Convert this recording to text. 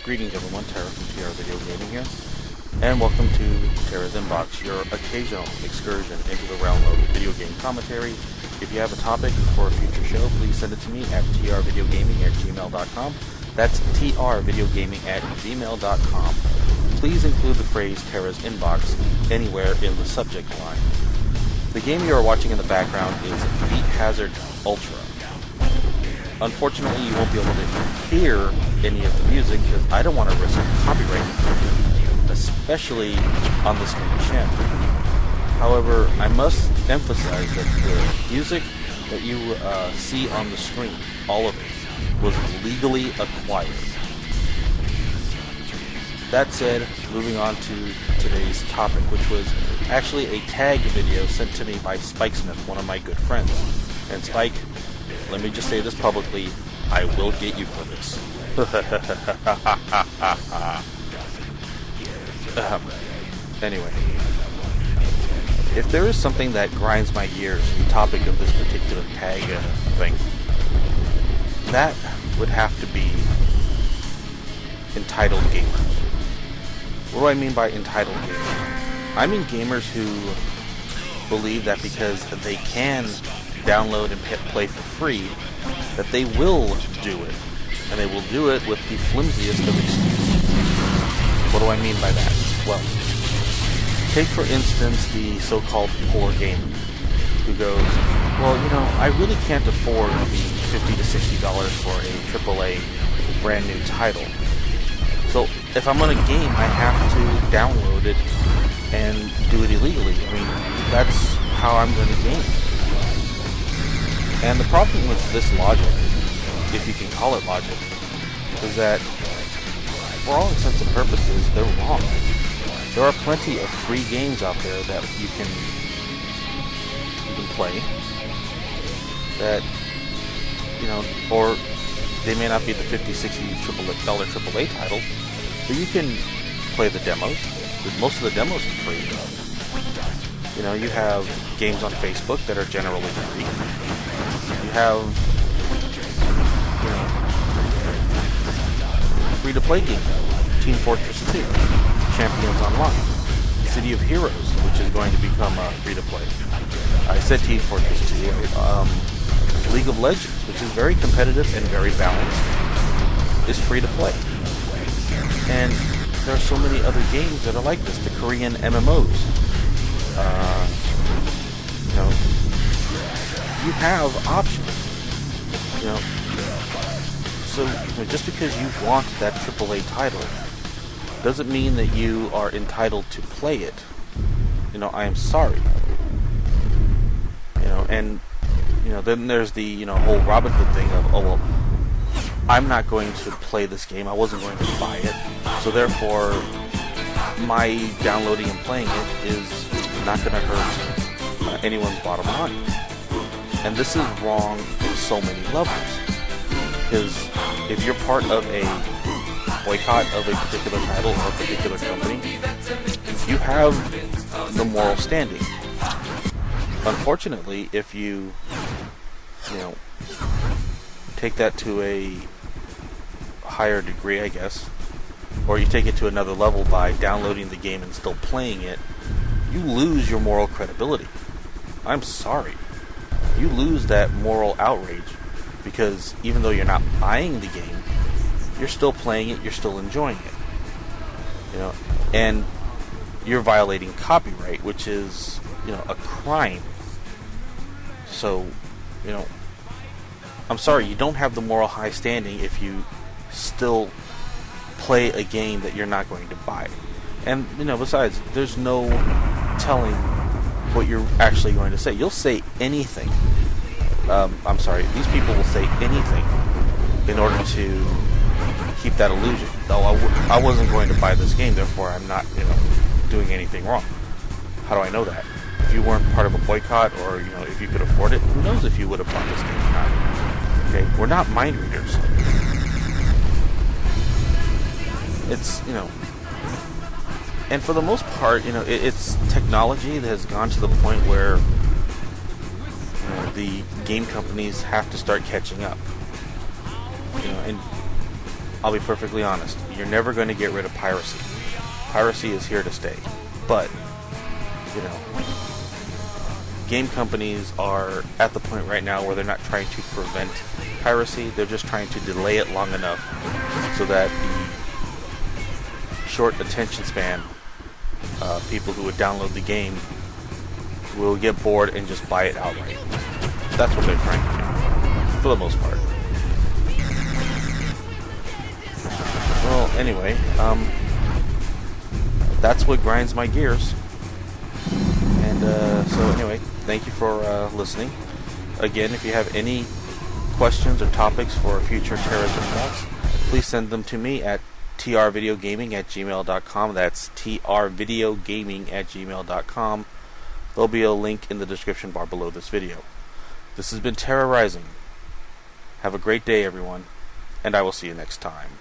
Greetings everyone, Terra from TRVideoGaming here, and welcome to Terra's Inbox, your occasional excursion into the realm of video game commentary. If you have a topic for a future show, please send it to me at trvideogaming@gmail.com. That's trvideogaming@gmail.com. Please include the phrase Terra's Inbox anywhere in the subject line. The game you are watching in the background is Beat Hazard Ultra. Unfortunately, you won't be able to hear any of the music because I don't want to risk copyright, especially on this new channel. However, I must emphasize that the music that you see on the screen, all of it, was legally acquired. That said, moving on to today's topic, which was actually a tag video sent to me by spikesmth, one of my good friends. And Spike, let me just say this publicly, I will get you for this. Anyway, if there is something that grinds my gears, the topic of this particular tag thing, that would have to be entitled gamers. What do I mean by entitled gamers? I mean gamers who believe that because they can download and play for free, that they will do it. And they will do it with the flimsiest of excuses. What do I mean by that? Well, take for instance the so-called poor gamer who goes, well, you know, I really can't afford the $50 to $60 for a AAA brand new title. So if I'm on a game, I have to download it and do it illegally. I mean, that's how I'm going to game. And the problem with this logic, if you can call it logic, is that for all intents and purposes, they're wrong. There are plenty of free games out there that you can play that, you know, or they may not be the $50, $60 AAA titles, but you can play the demos. Most of the demos are free. You know, you have games on Facebook that are generally free. You have, you know, free-to-play games. Team Fortress 2, Champions Online, City of Heroes, which is going to become free-to-play. I said Team Fortress 2. League of Legends, which is very competitive and very balanced, is free-to-play. And there are so many other games that are like this. The Korean MMOs. You know, you have options. You know, so just because you want that AAA title doesn't mean that you are entitled to play it. You know, I am sorry. You know, and you know, then there's the, you know, whole Robin Hood thing of, oh well, I'm not going to play this game. I wasn't going to buy it, so therefore, my downloading and playing it is not going to hurt anyone's bottom line. And this is wrong in so many levels. Because if you're part of a boycott of a particular title or a particular company, you have the moral standing. Unfortunately, if you know, take that to a higher degree, I guess, or you take it to another level by downloading the game and still playing it, you lose your moral credibility. I'm sorry. You lose that moral outrage because even though you're not buying the game, you're still playing it, you're still enjoying it. You know, and you're violating copyright, which is, you know, a crime. So, you know, I'm sorry, you don't have the moral high standing if you still play a game that you're not going to buy. And, you know, besides, there's no telling what you're actually going to say. You'll say anything. I'm sorry, these people will say anything in order to keep that illusion. Oh, I wasn't going to buy this game, therefore I'm not, you know, doing anything wrong. How do I know that? If you weren't part of a boycott, or, you know, if you could afford it, who knows if you would have bought this game or not. Okay, we're not mind readers. It's, you know, and for the most part, you know, it's technology that has gone to the point where, you know, the game companies have to start catching up. You know, and I'll be perfectly honest. You're never going to get rid of piracy. Piracy is here to stay. But, you know, game companies are at the point right now where they're not trying to prevent piracy. They're just trying to delay it long enough so that the short attention span people who would download the game will get bored and just buy it outright. That's what they're trying to do, for the most part. Well, anyway, that's what grinds my gears. And so anyway, thank you for listening. Again, if you have any questions or topics for future Terra Talks, please send them to me at TRVideoGaming@gmail.com. That's TRVideoGaming@gmail.com. There'll be a link in the description bar below this video. This has been Terra Rising. Have a great day, everyone, and I will see you next time.